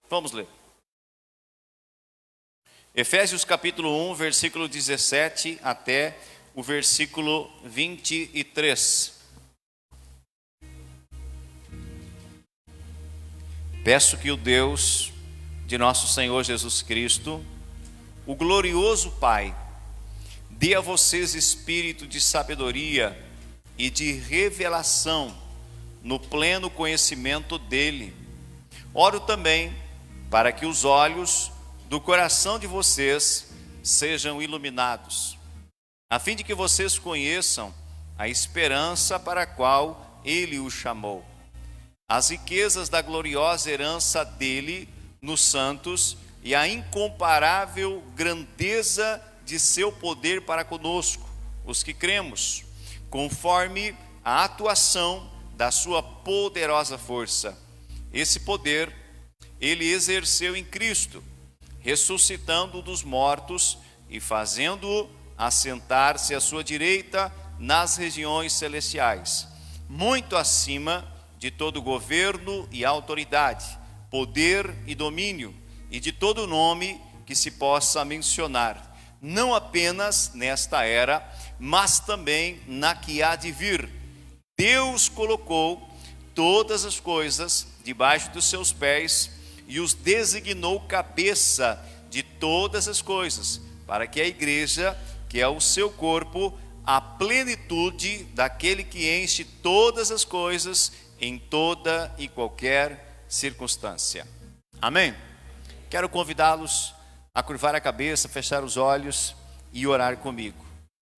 Vamos ler. Efésios capítulo 1, versículo 17 até o versículo 23. Peço que o Deus de nosso Senhor Jesus Cristo, o glorioso Pai, dê a vocês espírito de sabedoria e de revelação no pleno conhecimento dele. Oro também para que os olhos do coração de vocês sejam iluminados, a fim de que vocês conheçam a esperança para a qual ele os chamou, as riquezas da gloriosa herança dele nos santos e a incomparável grandeza de seu poder para conosco, os que cremos, conforme a atuação da sua poderosa força. Esse poder ele exerceu em Cristo, ressuscitando dos mortos e fazendo-o assentar-se à sua direita nas regiões celestiais, muito acima de todo governo e autoridade, poder e domínio, e de todo nome que se possa mencionar, não apenas nesta era, mas também na que há de vir. Deus colocou todas as coisas debaixo dos seus pés e os designou cabeça de todas as coisas, para que a igreja, que é o seu corpo, a plenitude daquele que enche todas as coisas em toda e qualquer circunstância. Amém? Quero convidá-los a curvar a cabeça, fechar os olhos e orar comigo.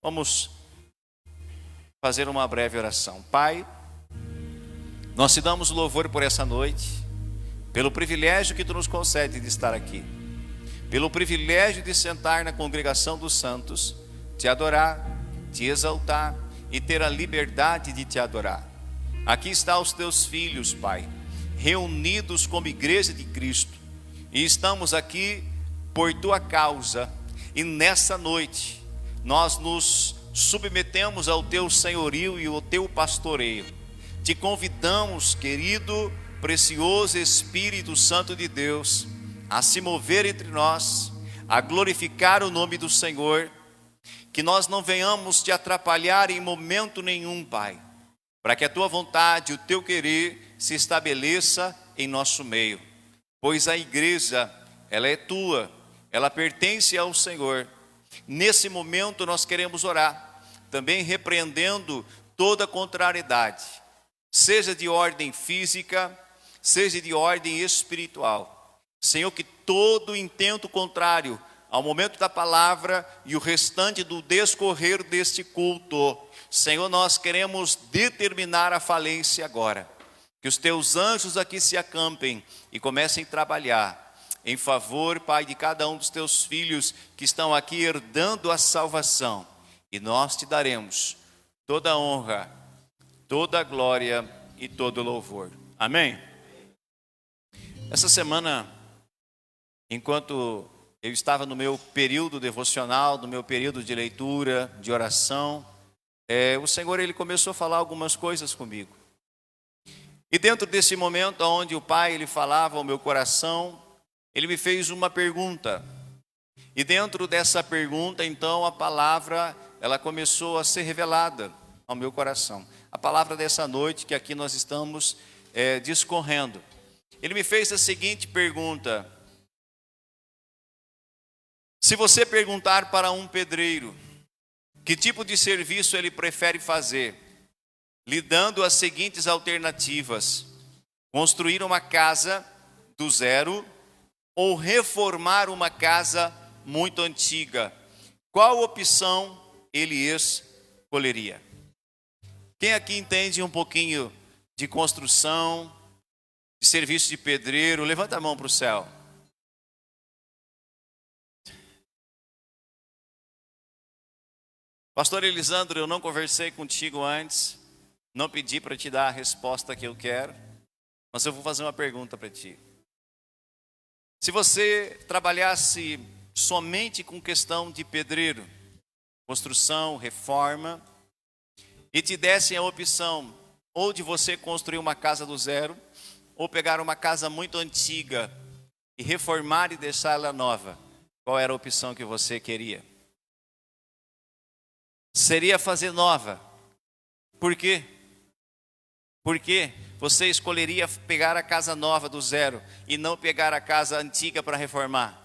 Vamos fazer uma breve oração. Pai, nós te damos louvor por essa noite, pelo privilégio que tu nos concede de estar aqui, pelo privilégio de sentar na congregação dos santos, te adorar, te exaltar e ter a liberdade de te adorar. Aqui estão os teus filhos, Pai, reunidos como igreja de Cristo, e estamos aqui por tua causa, e nessa noite nós nos submetemos ao teu senhorio e ao teu pastoreio. Te convidamos, querido, precioso Espírito Santo de Deus, a se mover entre nós, a glorificar o nome do Senhor, que nós não venhamos te atrapalhar em momento nenhum, Pai, para que a tua vontade, o teu querer se estabeleça em nosso meio, pois a igreja, ela é tua, ela pertence ao Senhor. Nesse momento nós queremos orar, também repreendendo toda contrariedade, seja de ordem física, seja de ordem espiritual. Senhor, que todo intento contrário ao momento da palavra e o restante do descorrer deste culto, Senhor, nós queremos determinar a falência agora. Que os teus anjos aqui se acampem e comecem a trabalhar em favor, Pai, de cada um dos teus filhos que estão aqui herdando a salvação. E nós te daremos toda a honra, toda a glória e todo o louvor. Amém? Essa semana, enquanto eu estava no meu período devocional, no meu período de leitura, de oração, o Senhor ele começou a falar algumas coisas comigo. E dentro desse momento onde o Pai ele falava ao meu coração, ele me fez uma pergunta. E dentro dessa pergunta, então, a palavra ela começou a ser revelada ao meu coração. A palavra dessa noite que aqui nós estamos discorrendo. Ele me fez a seguinte pergunta: se você perguntar para um pedreiro que tipo de serviço ele prefere fazer, lhe dando as seguintes alternativas: construir uma casa do zero ou reformar uma casa muito antiga, qual opção ele escolheria? Quem aqui entende um pouquinho de construção, de serviço de pedreiro, levanta a mão para o céu. Pastor Elisandro, eu não conversei contigo antes, não pedi para te dar a resposta que eu quero, mas eu vou fazer uma pergunta para ti. Se você trabalhasse somente com questão de pedreiro, construção, reforma, e te dessem a opção ou de você construir uma casa do zero, ou pegar uma casa muito antiga e reformar e deixar ela nova, qual era a opção que você queria? Seria fazer nova. Por quê? Porque você escolheria pegar a casa nova do zero e não pegar a casa antiga para reformar.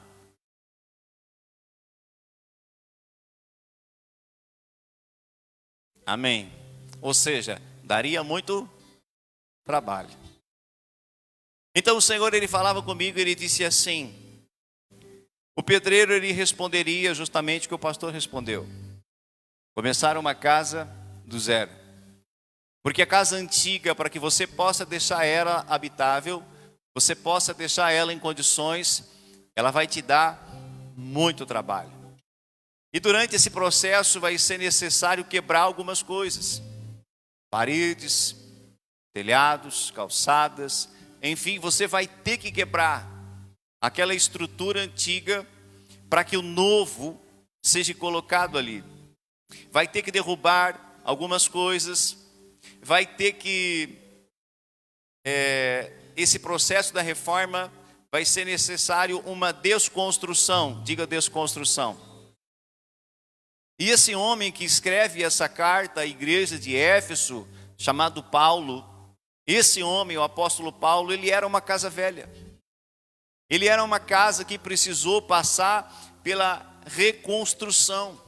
Amém. Ou seja, daria muito trabalho. Então o Senhor, ele falava comigo, ele disse assim: o pedreiro, ele responderia justamente o que o pastor respondeu: começar uma casa do zero. Porque a casa antiga, para que você possa deixar ela habitável, você possa deixar ela em condições, ela vai te dar muito trabalho. E durante esse processo vai ser necessário quebrar algumas coisas. Paredes, telhados, calçadas, enfim, você vai ter que quebrar aquela estrutura antiga para que o novo seja colocado ali. Vai ter que derrubar algumas coisas, vai ter que, esse processo da reforma, vai ser necessário uma desconstrução, diga desconstrução. E esse homem que escreve essa carta à igreja de Éfeso, chamado Paulo, esse homem, o apóstolo Paulo, ele era uma casa velha. Ele era uma casa que precisou passar pela reconstrução.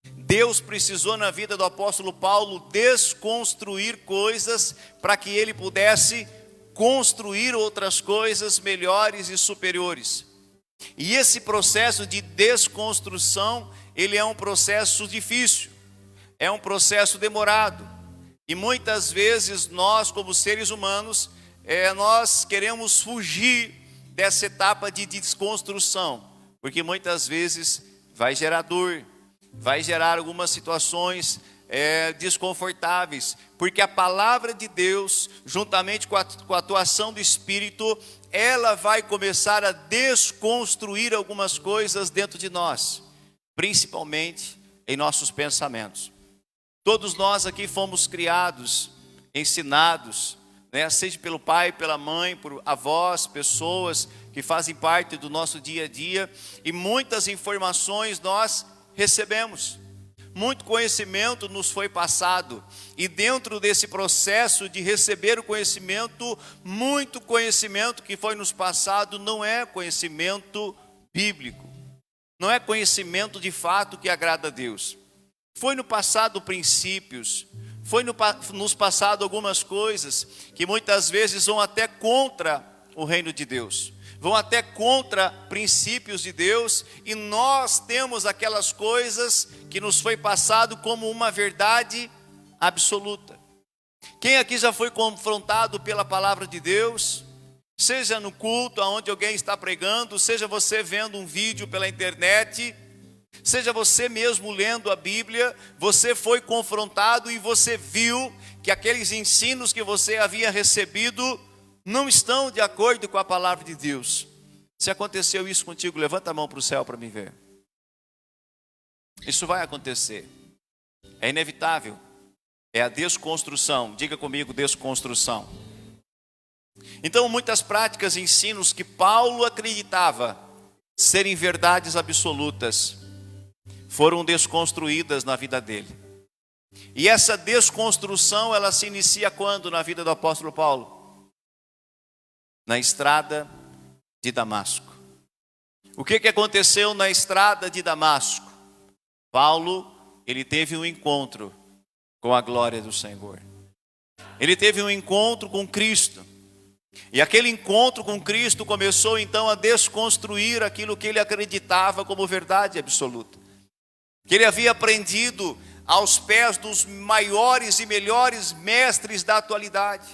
Deus precisou na vida do apóstolo Paulo desconstruir coisas para que ele pudesse construir outras coisas melhores e superiores. E esse processo de desconstrução, ele é um processo difícil, é um processo demorado. E muitas vezes nós, como seres humanos, nós queremos fugir dessa etapa de desconstrução, porque muitas vezes vai gerar dor, vai gerar algumas situações desconfortáveis, porque a palavra de Deus, juntamente com a atuação do Espírito, ela vai começar a desconstruir algumas coisas dentro de nós, principalmente em nossos pensamentos. Todos nós aqui fomos criados, ensinados, seja pelo pai, pela mãe, por avós, pessoas que fazem parte do nosso dia a dia, e muitas informações nós recebemos, muito conhecimento nos foi passado, e dentro desse processo de receber o conhecimento, muito conhecimento que foi nos passado não é conhecimento bíblico, não é conhecimento de fato que agrada a Deus. Foi no passado princípios, foi nos passado algumas coisas que muitas vezes vão até contra o reino de Deus, vão até contra princípios de Deus, e nós temos aquelas coisas que nos foi passado como uma verdade absoluta. Quem aqui já foi confrontado pela palavra de Deus, seja no culto onde alguém está pregando, seja você vendo um vídeo pela internet, seja você mesmo lendo a Bíblia, você foi confrontado e você viu que aqueles ensinos que você havia recebido não estão de acordo com a palavra de Deus. Se aconteceu isso contigo, levanta a mão para o céu para me ver. Isso vai acontecer, é inevitável, é a desconstrução. Diga comigo, desconstrução. Então muitas práticas e ensinos que Paulo acreditava serem verdades absolutas foram desconstruídas na vida dele. E essa desconstrução, ela se inicia quando na vida do apóstolo Paulo? Na estrada de Damasco. O que aconteceu na estrada de Damasco? Paulo, ele teve um encontro com a glória do Senhor. Ele teve um encontro com Cristo. E aquele encontro com Cristo começou então a desconstruir aquilo que ele acreditava como verdade absoluta, que ele havia aprendido aos pés dos maiores e melhores mestres da atualidade,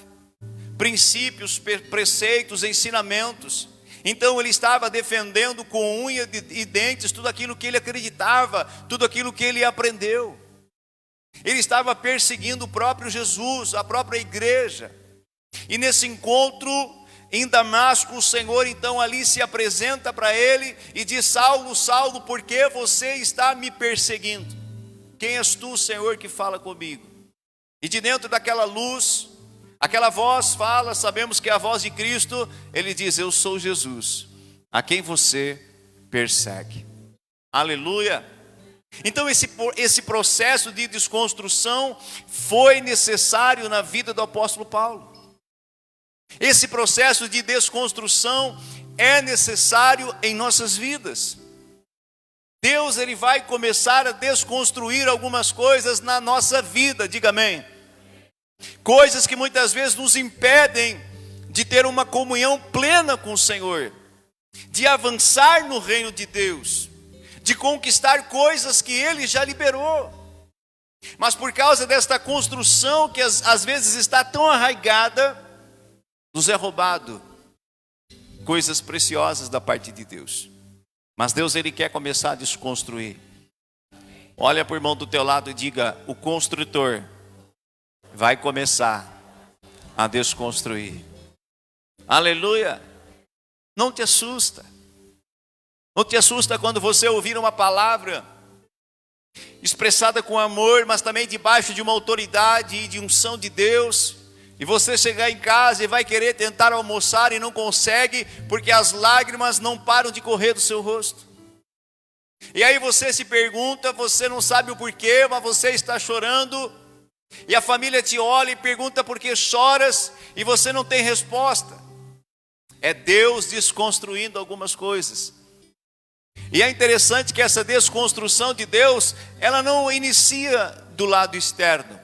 princípios, preceitos, ensinamentos. Então ele estava defendendo com unha e dentes tudo aquilo que ele acreditava, tudo aquilo que ele aprendeu. Ele estava perseguindo o próprio Jesus, a própria igreja. E nesse encontro em Damasco, o Senhor então ali se apresenta para ele e diz: Saulo, Saulo, por que você está me perseguindo? Quem és tu, Senhor, que fala comigo? E de dentro daquela luz, aquela voz fala, sabemos que é a voz de Cristo. Ele diz: eu sou Jesus, a quem você persegue. Aleluia! Então esse processo de desconstrução foi necessário na vida do apóstolo Paulo. Esse processo de desconstrução é necessário em nossas vidas. Deus, ele vai começar a desconstruir algumas coisas na nossa vida, diga amém. Coisas que muitas vezes nos impedem de ter uma comunhão plena com o Senhor, de avançar no reino de Deus, de conquistar coisas que Ele já liberou. Mas por causa desta construção que às vezes está tão arraigada, nos é roubado coisas preciosas da parte de Deus. Mas Deus, ele quer começar a desconstruir. Olha para o irmão do teu lado e diga: o construtor vai começar a desconstruir. Aleluia! Não te assusta. Não te assusta quando você ouvir uma palavra expressada com amor, mas também debaixo de uma autoridade e de unção de Deus, e você chegar em casa e vai querer tentar almoçar e não consegue, porque as lágrimas não param de correr do seu rosto. E aí você se pergunta, você não sabe o porquê, mas você está chorando, e a família te olha e pergunta por que choras, e você não tem resposta. É Deus desconstruindo algumas coisas. E é interessante que essa desconstrução de Deus, ela não inicia do lado externo,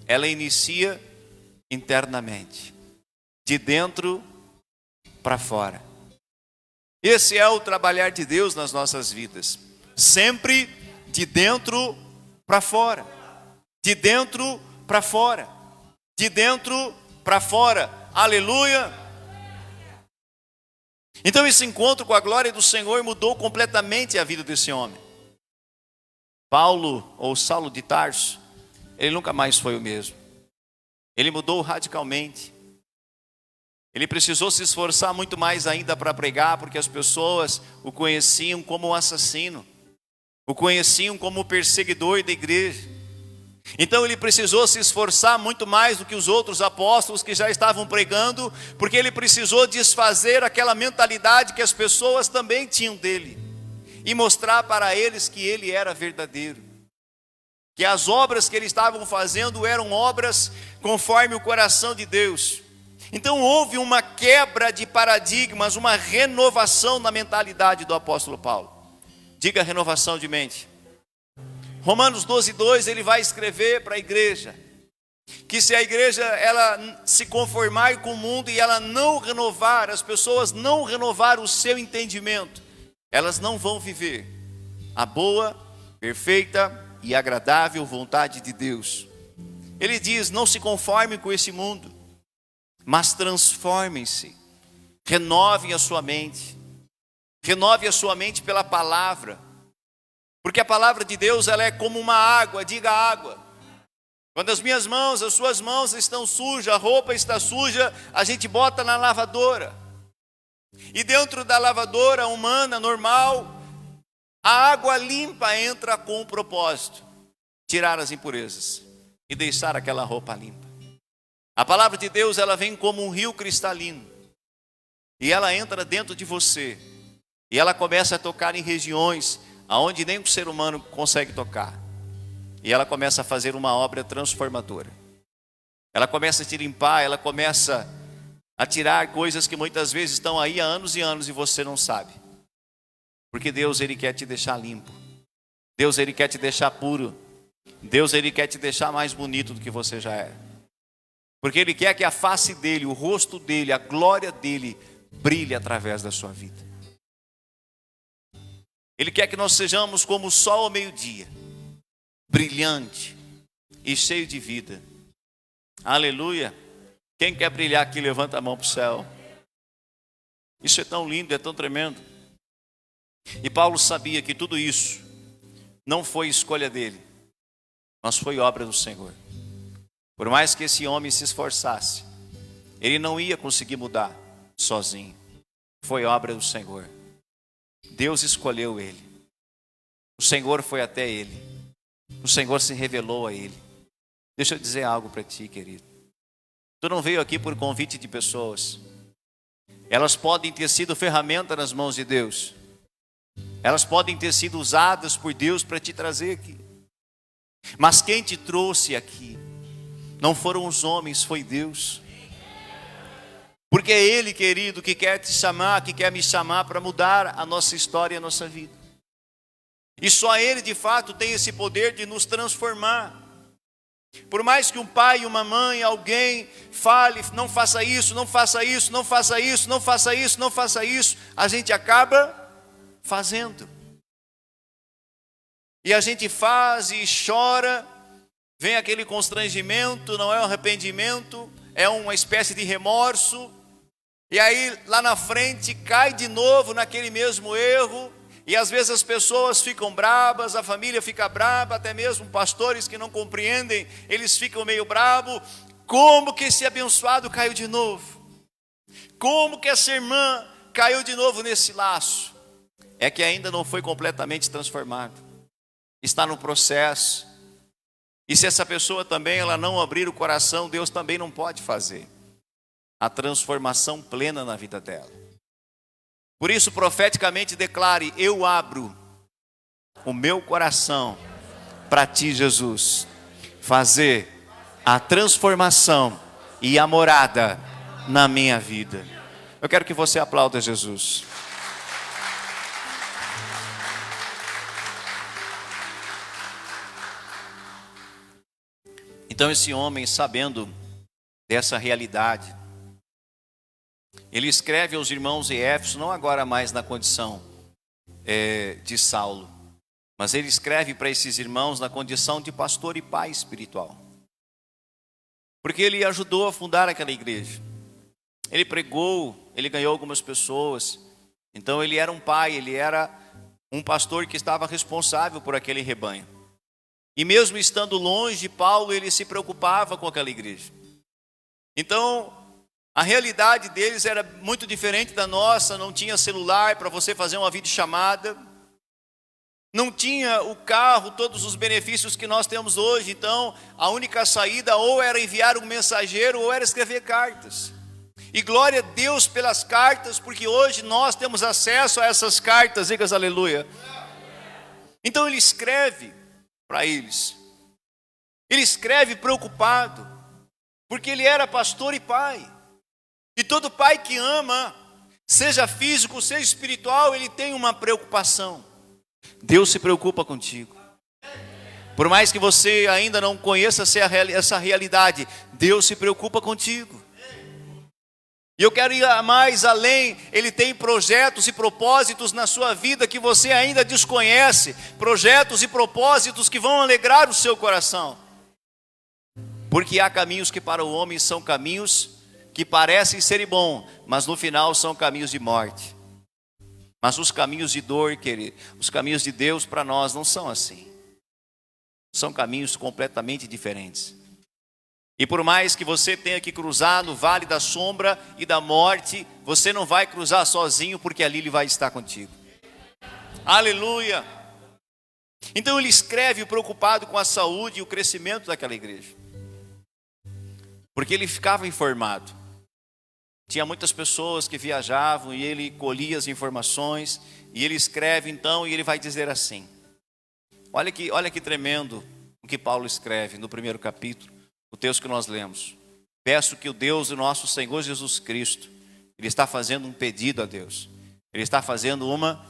ela inicia internamente, de dentro para fora. Esse é o trabalhar de Deus nas nossas vidas, sempre de dentro para fora, de dentro para fora, de dentro para fora. Aleluia! Então esse encontro com a glória do Senhor mudou completamente a vida desse homem. Paulo, ou Saulo de Tarso, ele nunca mais foi o mesmo. Ele mudou radicalmente. Ele precisou se esforçar muito mais ainda para pregar, porque as pessoas o conheciam como um assassino, o conheciam como o perseguidor da igreja. Então ele precisou se esforçar muito mais do que os outros apóstolos que já estavam pregando, porque ele precisou desfazer aquela mentalidade que as pessoas também tinham dele, e mostrar para eles que ele era verdadeiro, que as obras que eles estavam fazendo eram obras conforme o coração de Deus. Então houve uma quebra de paradigmas, uma renovação na mentalidade do apóstolo Paulo. Diga renovação de mente. Romanos 12:2, ele vai escrever para a igreja que se a igreja ela se conformar com o mundo e ela não renovar, as pessoas não renovar o seu entendimento, elas não vão viver a boa, perfeita e agradável vontade de Deus. Ele diz: não se conforme com esse mundo, mas transformem-se, renovem a sua mente, renove a sua mente pela palavra, porque a palavra de Deus ela é como uma água, diga água. Quando as minhas mãos, as suas mãos estão sujas, a roupa está suja, a gente bota na lavadora, e dentro da lavadora humana, normal, a água limpa entra com o propósito, tirar as impurezas e deixar aquela roupa limpa. A palavra de Deus ela vem como um rio cristalino, e ela entra dentro de você, e ela começa a tocar em regiões aonde nem o ser humano consegue tocar, e ela começa a fazer uma obra transformadora. Ela começa a te limpar, ela começa a tirar coisas que muitas vezes estão aí há anos e anos e você não sabe, porque Deus ele quer te deixar limpo, Deus ele quer te deixar puro, Deus ele quer te deixar mais bonito do que você já é, porque ele quer que a face dele, o rosto dele, a glória dele brilhe através da sua vida. Ele quer que nós sejamos como o sol ao meio-dia, brilhante e cheio de vida. Aleluia! Quem quer brilhar aqui, levanta a mão para o céu. Isso é tão lindo, é tão tremendo. E Paulo sabia que tudo isso não foi escolha dele, mas foi obra do Senhor. Por mais que esse homem se esforçasse, ele não ia conseguir mudar sozinho. Foi obra do Senhor. Deus escolheu ele. O Senhor foi até ele. O Senhor se revelou a ele. Deixa eu dizer algo para ti, querido. Tu não veio aqui por convite de pessoas. elas podem ter sido ferramenta nas mãos de Deus. Elas podem ter sido usadas por Deus para te trazer aqui. Mas quem te trouxe aqui não foram os homens, foi Deus. Porque é Ele, querido, que quer te chamar, que quer me chamar para mudar a nossa história e a nossa vida. E só Ele, de fato, tem esse poder de nos transformar. Por mais que um pai, uma mãe, alguém fale, não faça isso, não faça isso, não faça isso, não faça isso, não faça isso, a gente acaba fazendo. E a gente faz e chora, vem aquele constrangimento, não é um arrependimento, é uma espécie de remorso. E aí lá na frente cai de novo naquele mesmo erro. E às vezes as pessoas ficam brabas, a família fica braba, até mesmo pastores que não compreendem, eles ficam meio bravos. Como que esse abençoado caiu de novo? Como que essa irmã caiu de novo nesse laço? É que ainda não foi completamente transformado. Está no processo. E se essa pessoa também ela não abrir o coração, Deus também não pode fazer a transformação plena na vida dela. Por isso, profeticamente declare: eu abro o meu coração para ti, Jesus, fazer a transformação e a morada na minha vida. Eu quero que você aplauda Jesus. Então esse homem, sabendo dessa realidade, ele escreve aos irmãos em Éfeso, não agora mais na condição de Saulo, mas ele escreve para esses irmãos na condição de pastor e pai espiritual. Porque ele ajudou a fundar aquela igreja. Ele pregou, ele ganhou algumas pessoas. Então ele era um pai, ele era um pastor que estava responsável por aquele rebanho. E mesmo estando longe de Paulo, ele se preocupava com aquela igreja. Então, a realidade deles era muito diferente da nossa. Não tinha celular para você fazer uma videochamada. Não tinha o carro, todos os benefícios que nós temos hoje. Então, a única saída ou era enviar um mensageiro ou era escrever cartas. E glória a Deus pelas cartas, porque hoje nós temos acesso a essas cartas. Digas aleluia. Então ele escreve para eles. Ele escreve preocupado, porque ele era pastor e pai. E todo pai que ama, seja físico, seja espiritual, ele tem uma preocupação. Deus se preocupa contigo. Por mais que você ainda não conheça essa realidade, Deus se preocupa contigo. E eu quero ir mais além. Ele tem projetos e propósitos na sua vida que você ainda desconhece. Projetos e propósitos que vão alegrar o seu coração. Porque há caminhos que para o homem são caminhos que parecem ser bons, mas no final são caminhos de morte. Mas os caminhos de dor, querido, os caminhos de Deus para nós não são assim. São caminhos completamente diferentes. E por mais que você tenha que cruzar no vale da sombra e da morte, você não vai cruzar sozinho, porque ali Ele vai estar contigo. Aleluia! Então ele escreve preocupado com a saúde e o crescimento daquela igreja. Porque ele ficava informado. Tinha muitas pessoas que viajavam e ele colhia as informações. E ele escreve então e ele vai dizer assim. Olha que tremendo o que Paulo escreve no primeiro capítulo. O texto que nós lemos. Peço que o Deus do nosso Senhor Jesus Cristo, Ele está fazendo um pedido a Deus. Ele está fazendo uma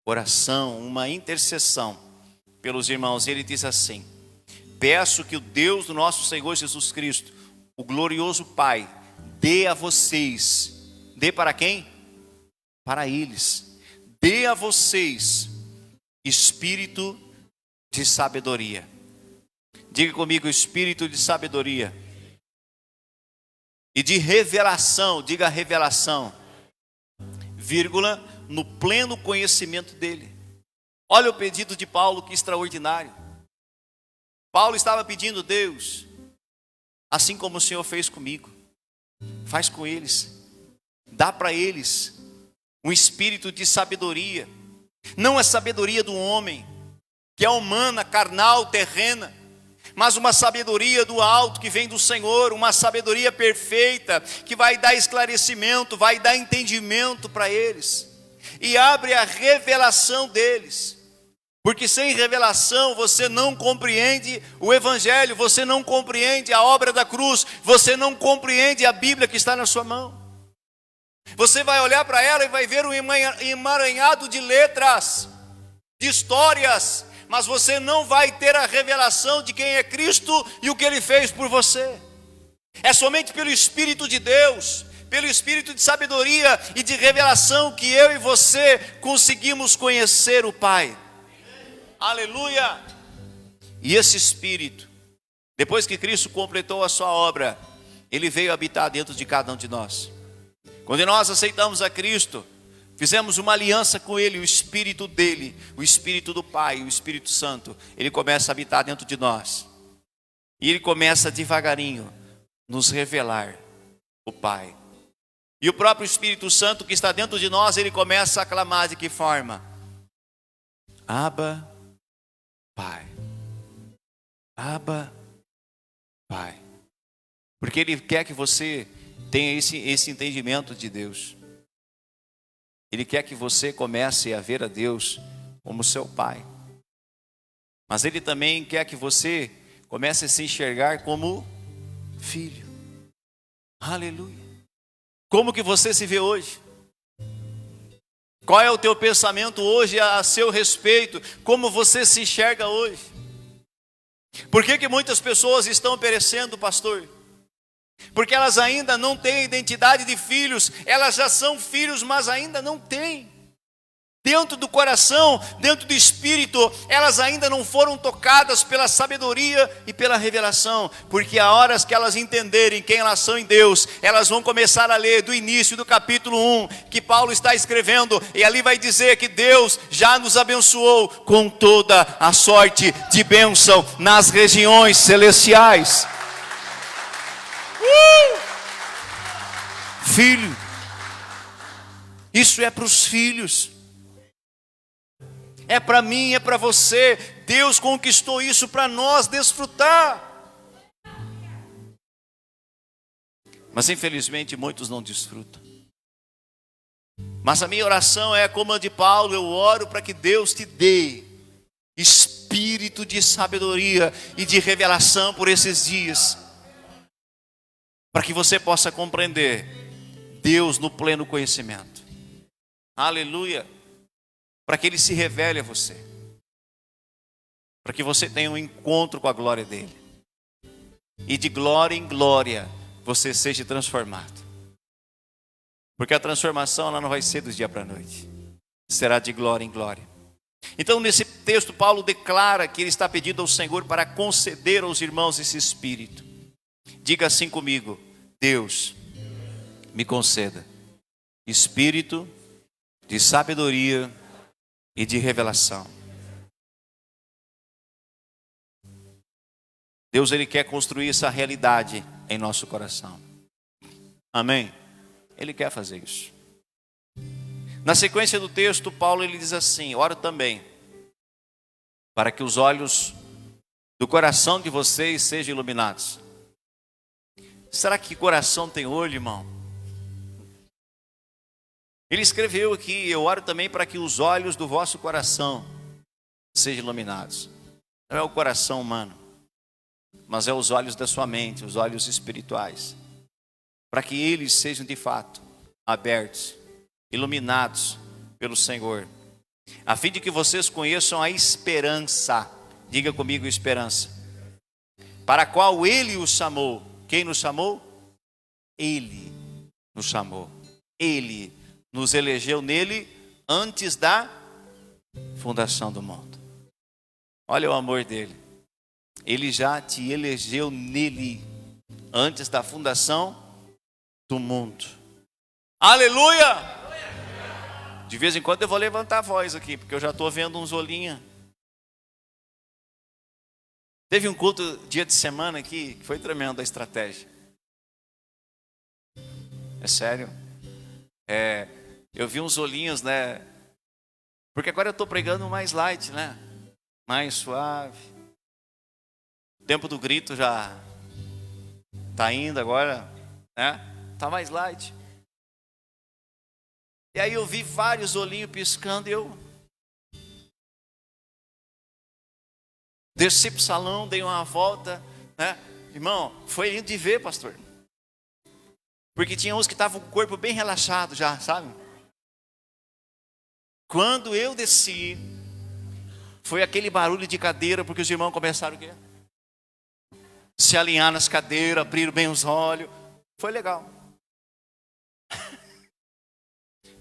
oração, uma intercessão pelos irmãos. Ele diz assim: peço que o Deus do nosso Senhor Jesus Cristo, o glorioso Pai, dê a vocês. Dê para quem? Para eles. Dê a vocês espírito de sabedoria. Diga comigo, espírito de sabedoria e de revelação, diga revelação, vírgula, no pleno conhecimento dele. Olha o pedido de Paulo, que extraordinário. Paulo estava pedindo: Deus, assim como o Senhor fez comigo, faz com eles, dá para eles um espírito de sabedoria, não a sabedoria do homem, que é humana, carnal, terrena, mas uma sabedoria do alto que vem do Senhor, uma sabedoria perfeita, que vai dar esclarecimento, vai dar entendimento para eles, e abre a revelação deles, porque sem revelação você não compreende o Evangelho, você não compreende a obra da cruz, você não compreende a Bíblia que está na sua mão. Você vai olhar para ela e vai ver um emaranhado de letras, de histórias, mas você não vai ter a revelação de quem é Cristo e o que Ele fez por você. É somente pelo Espírito de Deus, pelo Espírito de sabedoria e de revelação que eu e você conseguimos conhecer o Pai. Aleluia! E esse Espírito, depois que Cristo completou a sua obra, Ele veio habitar dentro de cada um de nós. Quando nós aceitamos a Cristo, fizemos uma aliança com Ele, o Espírito dEle, o Espírito do Pai, o Espírito Santo, Ele começa a habitar dentro de nós. E Ele começa devagarinho nos revelar o Pai. E o próprio Espírito Santo que está dentro de nós, Ele começa a clamar de que forma? Abba, Pai. Abba, Pai. Porque Ele quer que você tenha esse entendimento de Deus. Ele quer que você comece a ver a Deus como seu Pai. Mas Ele também quer que você comece a se enxergar como filho. Aleluia. Como que você se vê hoje? Qual é o teu pensamento hoje a seu respeito? Como você se enxerga hoje? Por que muitas pessoas estão perecendo, pastor? Porque elas ainda não têm identidade de filhos. Elas já são filhos, mas ainda não têm. Dentro do coração, dentro do espírito, elas ainda não foram tocadas pela sabedoria e pela revelação. Porque a horas que elas entenderem quem elas são em Deus, elas vão começar a ler do início do capítulo 1, que Paulo está escrevendo, e ali vai dizer que Deus já nos abençoou com toda a sorte de bênção nas regiões celestiais. Filho, isso é para os filhos. É para mim, é para você. Deus conquistou isso para nós desfrutar. Mas infelizmente muitos não desfrutam. Mas a minha oração é como a de Paulo. Eu oro para que Deus te dê espírito de sabedoria e de revelação por esses dias, para que você possa compreender Deus no pleno conhecimento. Aleluia. Para que Ele se revele a você, para que você tenha um encontro com a glória dEle, e de glória em glória você seja transformado, porque a transformação ela não vai ser do dia para a noite, será de glória em glória. Então nesse texto Paulo declara que ele está pedindo ao Senhor para conceder aos irmãos esse Espírito. Diga assim comigo: Deus, me conceda Espírito de sabedoria e de revelação. Deus, Ele quer construir essa realidade em nosso coração. Amém? Ele quer fazer isso. Na sequência do texto, Paulo ele diz assim: oro também para que os olhos do coração de vocês sejam iluminados. Será que coração tem olho, irmão? Ele escreveu aqui: eu oro também para que os olhos do vosso coração sejam iluminados. Não é o coração humano, mas é os olhos da sua mente, os olhos espirituais, para que eles sejam de fato abertos, iluminados pelo Senhor, a fim de que vocês conheçam a esperança. Diga comigo: esperança, para a qual Ele os chamou. Quem nos chamou? Ele nos chamou. Ele nos elegeu nele antes da fundação do mundo. Olha o amor dele. Ele já te elegeu nele antes da fundação do mundo. Aleluia! De vez em quando eu vou levantar a voz aqui, porque eu já estou vendo uns olhinhos. Teve um culto dia de semana aqui, que foi tremendo a estratégia. É sério. Eu vi uns olhinhos, né? Porque agora eu estou pregando mais light, né? Mais suave. O tempo do grito já está indo agora, né? Está mais light. E aí eu vi vários olhinhos piscando e eu desci para o salão, dei uma volta, né? Irmão, foi lindo de ver, pastor. Porque tinha uns que estavam com o corpo bem relaxado já, sabe? Quando eu desci, foi aquele barulho de cadeira, porque os irmãos começaram o quê? Se alinhar nas cadeiras, abriram bem os olhos. Foi legal.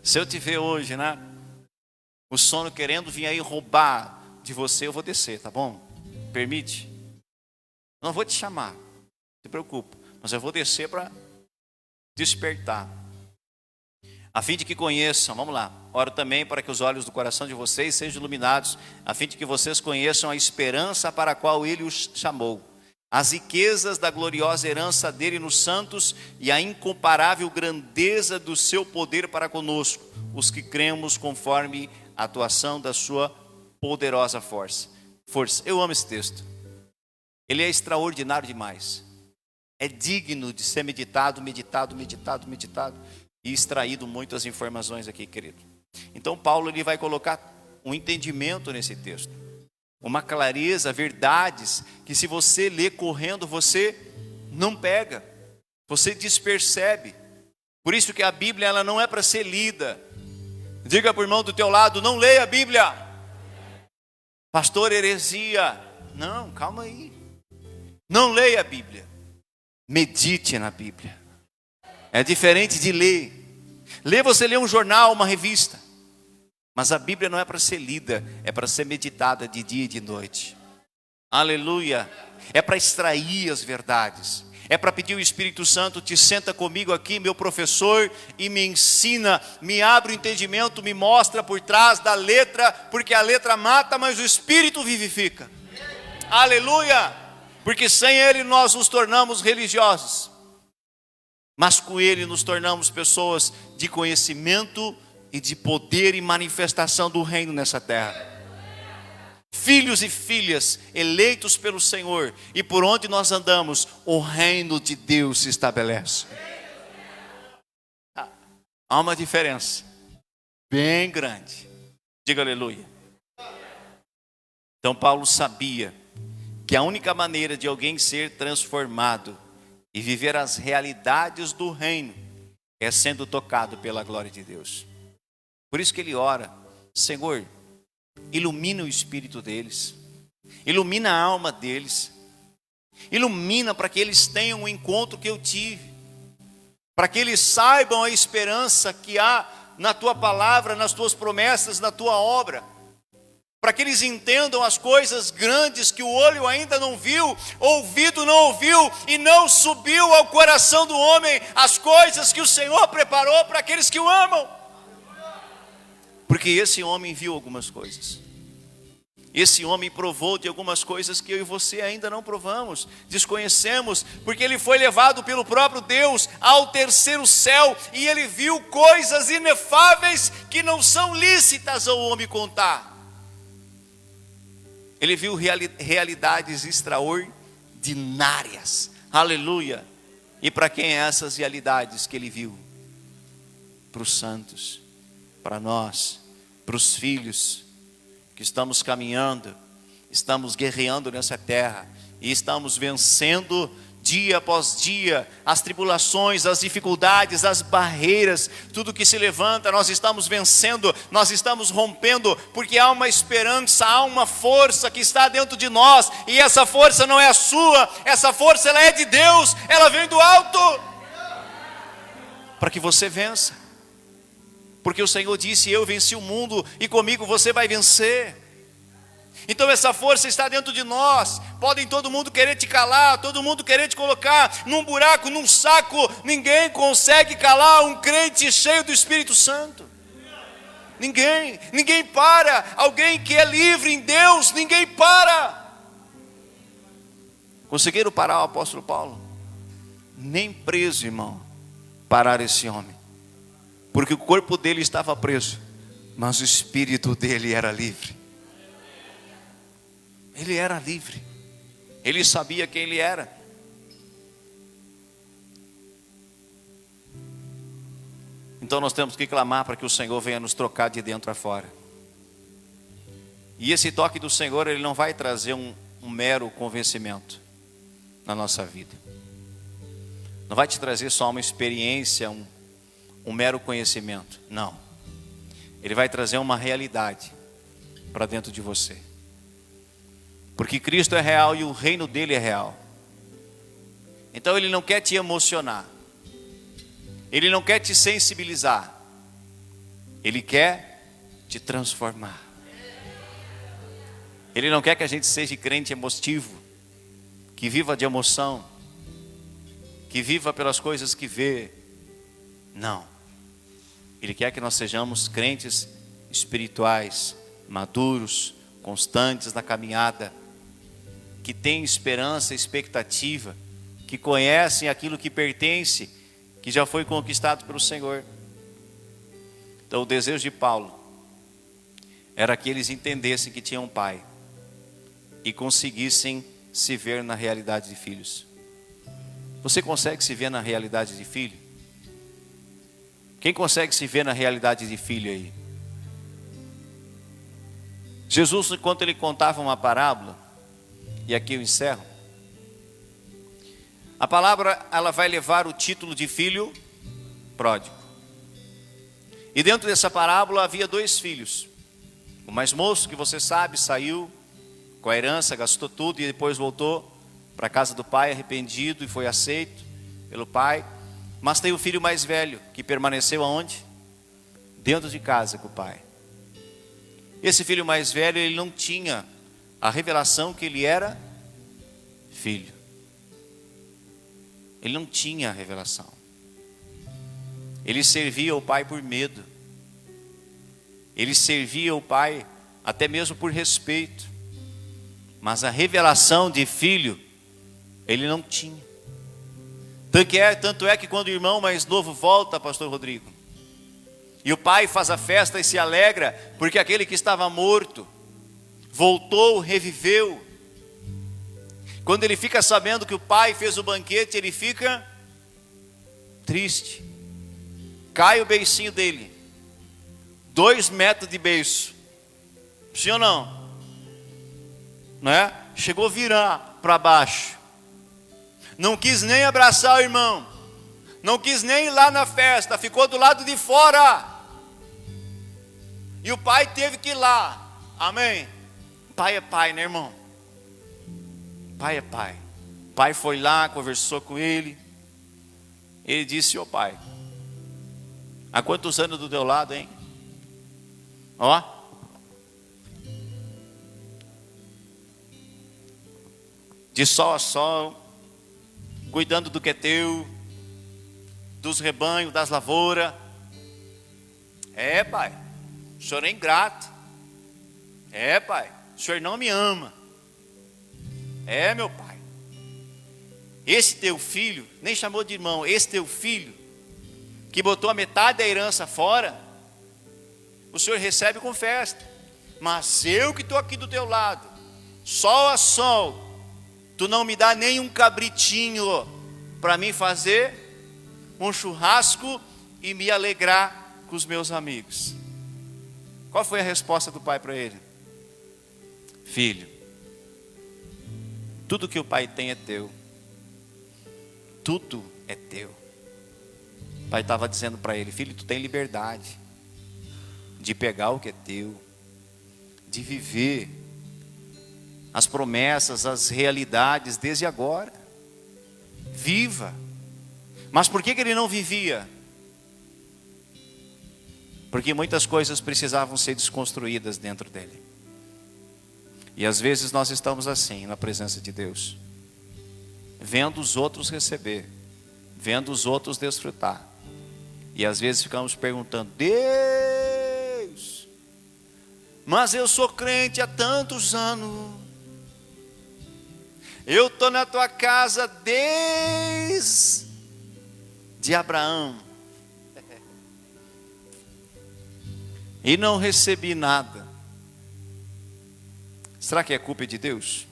Se eu te ver hoje, né? O sono querendo vir aí roubar de você, eu vou descer, tá bom? Permite? Não vou te chamar, não se preocupe. Mas eu vou descer para despertar. A fim de que conheçam, vamos lá. Oro também para que os olhos do coração de vocês sejam iluminados, a fim de que vocês conheçam a esperança para a qual Ele os chamou, as riquezas da gloriosa herança dele nos santos e a incomparável grandeza do seu poder para conosco, os que cremos conforme a atuação da sua poderosa força. Eu amo esse texto. Ele é extraordinário demais. É digno de ser meditado e extraído muitas informações aqui, querido. Então Paulo ele vai colocar um entendimento nesse texto, uma clareza, verdades que se você ler correndo você não pega, você despercebe. Por isso que a Bíblia ela não é para ser lida. Diga para o irmão do teu lado, não leia a Bíblia. Pastor, heresia. Não, calma aí. Não leia a Bíblia. Medite na Bíblia. É diferente de ler. Ler, você lê um jornal, uma revista. Mas a Bíblia não é para ser lida, é para ser meditada de dia e de noite. Aleluia. É para extrair as verdades. É para pedir o Espírito Santo, te senta comigo aqui, meu professor, e me ensina, me abre o entendimento, me mostra por trás da letra, porque a letra mata, mas o Espírito vivifica. Aleluia. Porque sem Ele nós nos tornamos religiosos, mas com Ele nos tornamos pessoas de conhecimento e de poder e manifestação do reino nessa terra. Filhos e filhas eleitos pelo Senhor, e por onde nós andamos, o reino de Deus se estabelece. Há uma diferença bem grande. Diga aleluia. Então Paulo sabia que a única maneira de alguém ser transformado e viver as realidades do reino é sendo tocado pela glória de Deus. Por isso que ele ora: Senhor, ilumina o espírito deles, ilumina a alma deles, ilumina para que eles tenham o encontro que eu tive, para que eles saibam a esperança que há na tua palavra, nas tuas promessas, na tua obra, para que eles entendam as coisas grandes que o olho ainda não viu, ouvido não ouviu e não subiu ao coração do homem, as coisas que o Senhor preparou para aqueles que o amam. Porque esse homem viu algumas coisas. Esse homem provou de algumas coisas que eu e você ainda não provamos, desconhecemos, porque ele foi levado pelo próprio Deus ao terceiro céu e ele viu coisas inefáveis que não são lícitas ao homem contar. Ele viu realidades extraordinárias. Aleluia. E para quem é essas realidades que ele viu? Para os santos, para nós, para os filhos que estamos caminhando, estamos guerreando nessa terra e estamos vencendo dia após dia as tribulações, as dificuldades, as barreiras, tudo que se levanta, nós estamos vencendo, nós estamos rompendo, porque há uma esperança, há uma força que está dentro de nós, e essa força não é a sua, essa força ela é de Deus, ela vem do alto, para que você vença, porque o Senhor disse: eu venci o mundo e comigo você vai vencer. Então essa força está dentro de nós. Podem todo mundo querer te calar, todo mundo querer te colocar num buraco, num saco. Ninguém consegue calar um crente cheio do Espírito Santo. Ninguém para. Alguém que é livre em Deus, ninguém para. Conseguiram parar o apóstolo Paulo? Nem preso, irmão, parar esse homem, porque o corpo dele estava preso, mas o espírito dele era livre. Ele era livre. Ele sabia quem ele era. Então nós temos que clamar para que o Senhor venha nos trocar de dentro a fora. E esse toque do Senhor, ele não vai trazer um mero convencimento na nossa vida. Não vai te trazer só uma experiência, um mero conhecimento. Não. Ele vai trazer uma realidade para dentro de você. Porque Cristo é real e o reino dele é real. Então ele não quer te emocionar. Ele não quer te sensibilizar. Ele quer te transformar. Ele não quer que a gente seja crente emotivo, que viva de emoção, que viva pelas coisas que vê. Não. Ele quer que nós sejamos crentes espirituais, maduros, constantes na caminhada, que têm esperança, expectativa, que conhecem aquilo que pertence, que já foi conquistado pelo Senhor. Então o desejo de Paulo era que eles entendessem que tinham um pai e conseguissem se ver na realidade de filhos. Você consegue se ver na realidade de filho? Quem consegue se ver na realidade de filho aí? Jesus, enquanto ele contava uma parábola, e aqui eu encerro, a palavra ela vai levar o título de filho pródigo. E dentro dessa parábola havia 2 filhos. O mais moço, que você sabe, saiu com a herança, gastou tudo e depois voltou para a casa do pai arrependido e foi aceito pelo pai. Mas tem o filho mais velho, que permaneceu aonde? Dentro de casa com o pai. Esse filho mais velho, ele não tinha a revelação que ele era filho. Ele não tinha a revelação. Ele servia o pai por medo. Ele servia o pai até mesmo por respeito. Mas a revelação de filho, ele não tinha. Tanto é que quando o irmão mais novo volta, pastor Rodrigo, e o pai faz a festa e se alegra, porque aquele que estava morto, voltou, reviveu. Quando ele fica sabendo que o pai fez o banquete, ele fica triste. Cai o beicinho dele. 2 metros de beiço. Sim ou não? Não é? Chegou a virar para baixo. Não quis nem abraçar o irmão. Não quis nem ir lá na festa. Ficou do lado de fora. E o pai teve que ir lá. Amém? Pai é pai, né, irmão? Pai é pai. O pai foi lá, conversou com ele. Ele disse: ô pai, há quantos anos do teu lado, hein? Ó. De sol a sol, cuidando do que é teu, dos rebanhos, das lavouras. É, pai, o senhor é ingrato. É, pai, o senhor não me ama. É, meu pai. Esse teu filho, nem chamou de irmão, esse teu filho, que botou a metade da herança fora, o senhor recebe com festa. Mas eu que estou aqui do teu lado, sol a sol, tu não me dá nem um cabritinho para mim fazer um churrasco e me alegrar com os meus amigos. Qual foi a resposta do pai para ele? Filho, tudo que o pai tem é teu. Tudo é teu. O pai estava dizendo para ele: filho, tu tem liberdade de pegar o que é teu, de viver as promessas, as realidades desde agora. Viva. Mas por que ele não vivia? Porque muitas coisas precisavam ser desconstruídas dentro dele. E às vezes nós estamos assim na presença de Deus, vendo os outros receber, vendo os outros desfrutar. E às vezes ficamos perguntando: Deus, mas eu sou crente há tantos anos, eu estou na tua casa desde Abraão e não recebi nada. Será que é culpa de Deus?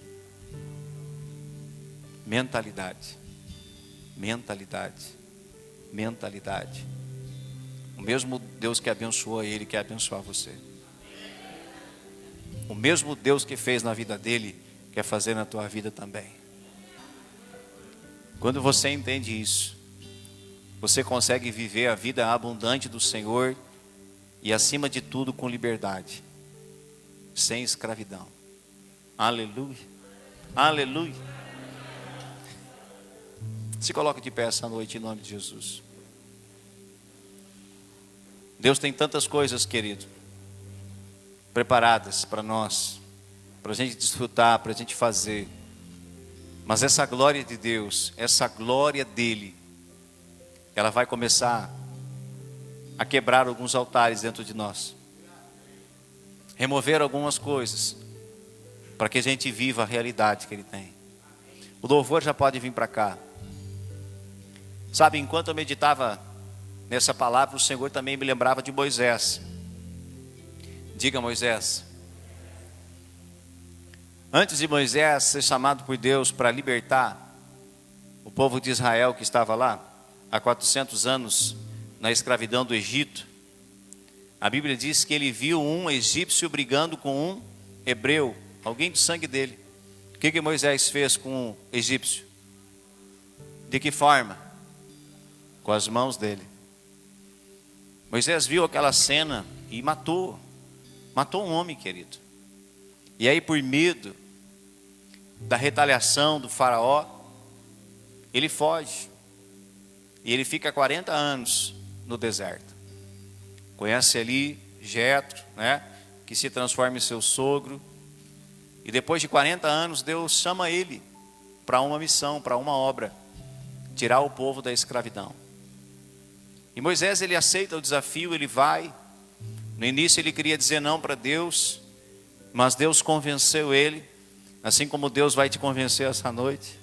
Mentalidade. Mentalidade. Mentalidade. O mesmo Deus que abençoou ele quer abençoar você. O mesmo Deus que fez na vida dele quer fazer na tua vida também. Quando você entende isso, você consegue viver a vida abundante do Senhor e, acima de tudo, com liberdade, sem escravidão. Aleluia, aleluia. Se coloque de pé essa noite em nome de Jesus. Deus tem tantas coisas, querido, preparadas para nós, para a gente desfrutar, para a gente fazer. Mas essa glória de Deus, essa glória dele, ela vai começar a quebrar alguns altares dentro de nós, remover algumas coisas, para que a gente viva a realidade que ele tem. O louvor já pode vir para cá. Sabe, enquanto eu meditava nessa palavra, o Senhor também me lembrava de Moisés. Diga, Moisés. Antes de Moisés ser chamado por Deus para libertar o povo de Israel que estava lá há 400 anos na escravidão do Egito, a Bíblia diz que ele viu um egípcio brigando com um hebreu, alguém do sangue dele. O que Moisés fez com o egípcio? De que forma? Com as mãos dele. Moisés viu aquela cena e matou um homem, querido. E aí, por medo da retaliação do faraó, ele foge. E ele fica 40 anos no deserto. Conhece ali Jetro, né, que se transforma em seu sogro. E depois de 40 anos, Deus chama ele para uma missão, para uma obra: tirar o povo da escravidão. E Moisés, ele aceita o desafio, ele vai. No início ele queria dizer não para Deus, mas Deus convenceu ele, assim como Deus vai te convencer essa noite.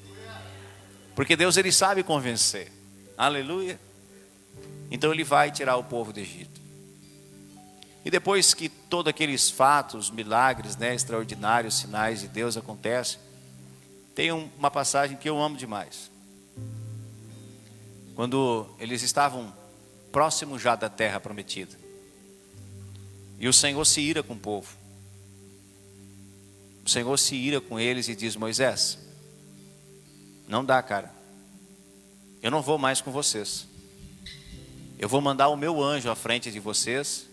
Porque Deus, ele sabe convencer. Aleluia. Então ele vai tirar o povo do Egito. E depois que todos aqueles fatos, milagres, né, extraordinários, sinais de Deus acontecem, tem uma passagem que eu amo demais. Quando eles estavam próximo já da terra prometida, e o Senhor se ira com o povo. O Senhor se ira com eles e diz: Moisés, não dá, cara, eu não vou mais com vocês. Eu vou mandar o meu anjo à frente de vocês,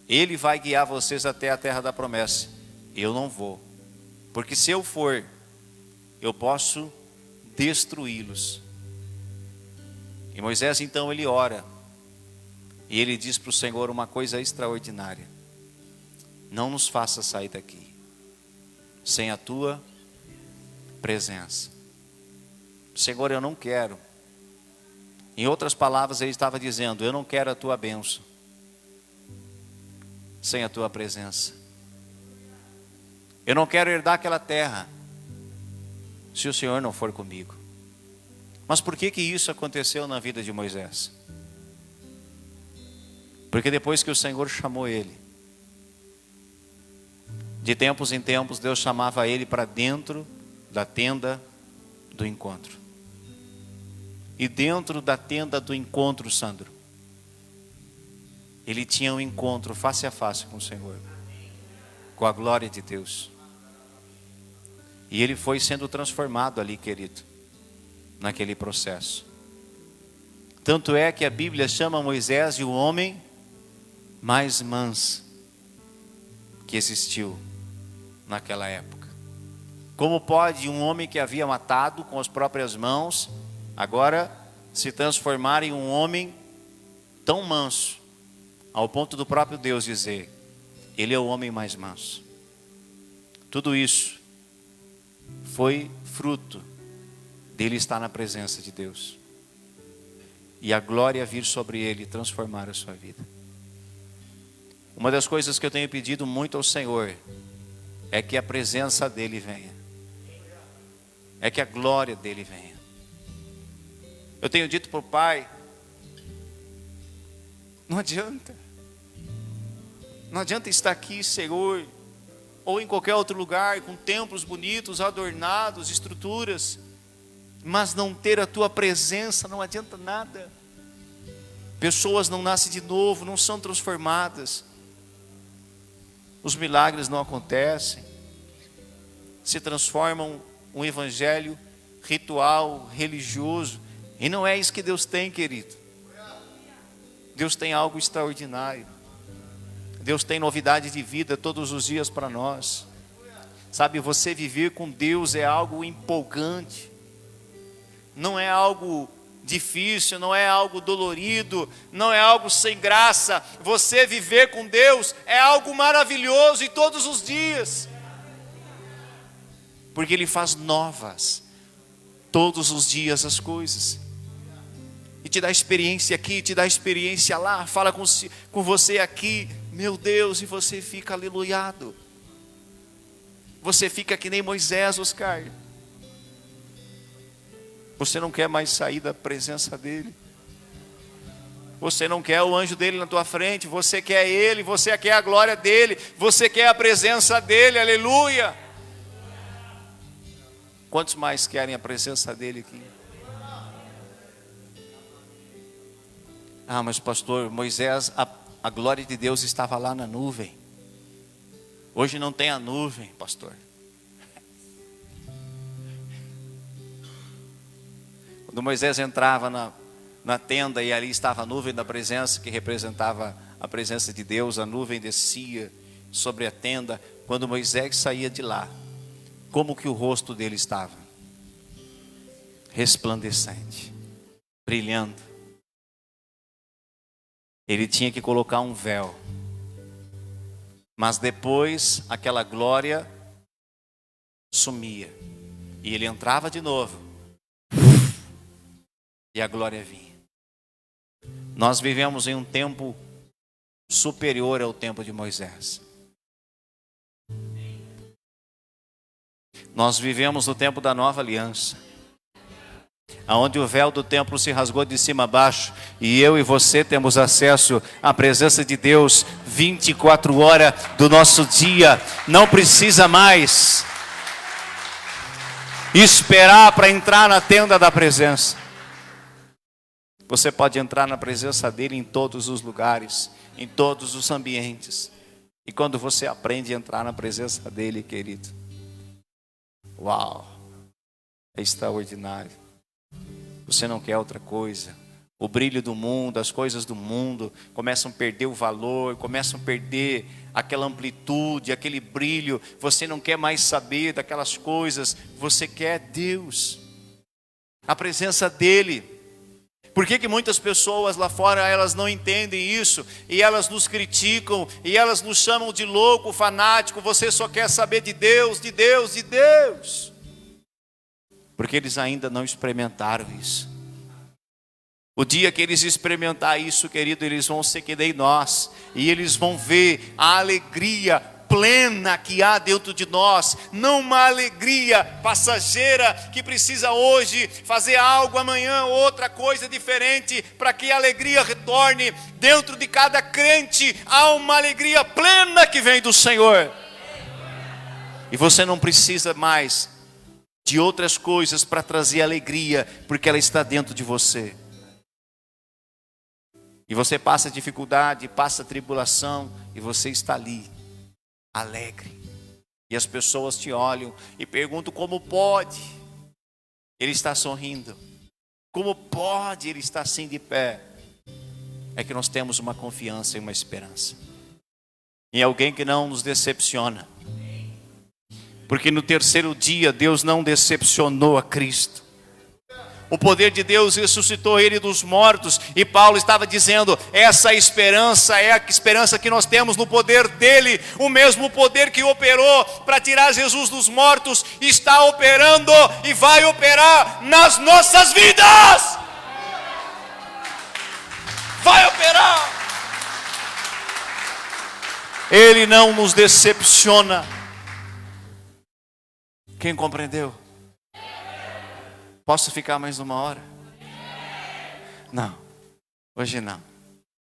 ele vai guiar vocês até a terra da promessa. Eu não vou, porque se eu for, eu posso destruí-los. E Moisés então ele ora, e ele diz para o Senhor uma coisa extraordinária: não nos faça sair daqui sem a tua presença. Senhor, eu não quero. Em outras palavras, ele estava dizendo: eu não quero a tua bênção sem a tua presença. Eu não quero herdar aquela terra se o Senhor não for comigo. Mas por que isso aconteceu na vida de Moisés? Porque depois que o Senhor chamou ele, de tempos em tempos Deus chamava ele para dentro da tenda do encontro. E dentro da tenda do encontro, Sandro, ele tinha um encontro face a face com o Senhor, com a glória de Deus. E ele foi sendo transformado ali, querido, naquele processo. Tanto é que a Bíblia chama Moisés de o homem mais manso que existiu naquela época. Como pode um homem que havia matado com as próprias mãos agora se transformar em um homem tão manso, ao ponto do próprio Deus dizer: ele é o homem mais manso? Tudo isso foi fruto dele estar na presença de Deus e a glória vir sobre ele e transformar a sua vida. Uma das coisas que eu tenho pedido muito ao Senhor é que a presença dele venha, é que a glória dele venha. Eu tenho dito para o Pai: não adianta estar aqui, Senhor, ou em qualquer outro lugar, com templos bonitos, adornados, estruturas, mas não ter a tua presença não adianta nada. Pessoas não nascem de novo, não são transformadas. Os milagres não acontecem. Se transformam um evangelho ritual, religioso. E não é isso que Deus tem, querido. Deus tem algo extraordinário. Deus tem novidade de vida todos os dias para nós. Sabe, você viver com Deus é algo empolgante. Não é algo difícil, não é algo dolorido, não é algo sem graça. Você viver com Deus é algo maravilhoso e todos os dias. Porque Ele faz novas todos os dias as coisas. E te dá experiência aqui, te dá experiência lá, fala com você aqui, meu Deus, e você fica aleluiado. Você fica que nem Moisés, Oscar. Você não quer mais sair da presença dEle. Você não quer o anjo dEle na tua frente. Você quer Ele, você quer a glória dEle. Você quer a presença dEle, aleluia. Quantos mais querem a presença dEle aqui? Ah, mas pastor, Moisés, a glória de Deus estava lá na nuvem. Hoje não tem a nuvem, pastor. Quando Moisés entrava na tenda e ali estava a nuvem da presença, que representava a presença de Deus, a nuvem descia sobre a tenda. Quando Moisés saía de lá, como que o rosto dele estava? Resplandecente, brilhando. Ele tinha que colocar um véu. Mas depois aquela glória sumia. E ele entrava de novo. E a glória vinha. Nós vivemos em um tempo superior ao tempo de Moisés. Nós vivemos no tempo da nova aliança, onde o véu do templo se rasgou de cima a baixo, e eu e você temos acesso à presença de Deus 24 horas do nosso dia. Não precisa mais esperar para entrar na tenda da presença. Você pode entrar na presença dele em todos os lugares, em todos os ambientes. E quando você aprende a entrar na presença dele, querido, uau, é extraordinário. Você não quer outra coisa. O brilho do mundo, as coisas do mundo começam a perder o valor, começam a perder aquela amplitude, aquele brilho. Você não quer mais saber daquelas coisas. Você quer Deus, a presença dele. Por que muitas pessoas lá fora, elas não entendem isso, e elas nos criticam, e elas nos chamam de louco, fanático? Você só quer saber de Deus, de Deus, de Deus. Porque eles ainda não experimentaram isso. O dia que eles experimentar isso, querido, eles vão ser que nem nós, e eles vão ver a alegria plena que há dentro de nós, não uma alegria passageira que precisa hoje fazer algo, amanhã outra coisa diferente, para que a alegria retorne. Dentro de cada crente há uma alegria plena que vem do Senhor, e você não precisa mais de outras coisas para trazer alegria, porque ela está dentro de você. E você passa dificuldade, passa tribulação, e você está ali, alegre. E as pessoas te olham e perguntam: como pode ele está sorrindo? Como pode ele estar assim de pé? É que nós temos uma confiança e uma esperança em alguém que não nos decepciona. Porque no terceiro dia Deus não decepcionou a Cristo. O poder de Deus ressuscitou ele dos mortos. E Paulo estava dizendo: essa esperança é a esperança que nós temos no poder dele. O mesmo poder que operou para tirar Jesus dos mortos está operando e vai operar nas nossas vidas. Vai operar. Ele não nos decepciona. Quem compreendeu? Posso ficar mais uma hora? Não, hoje não.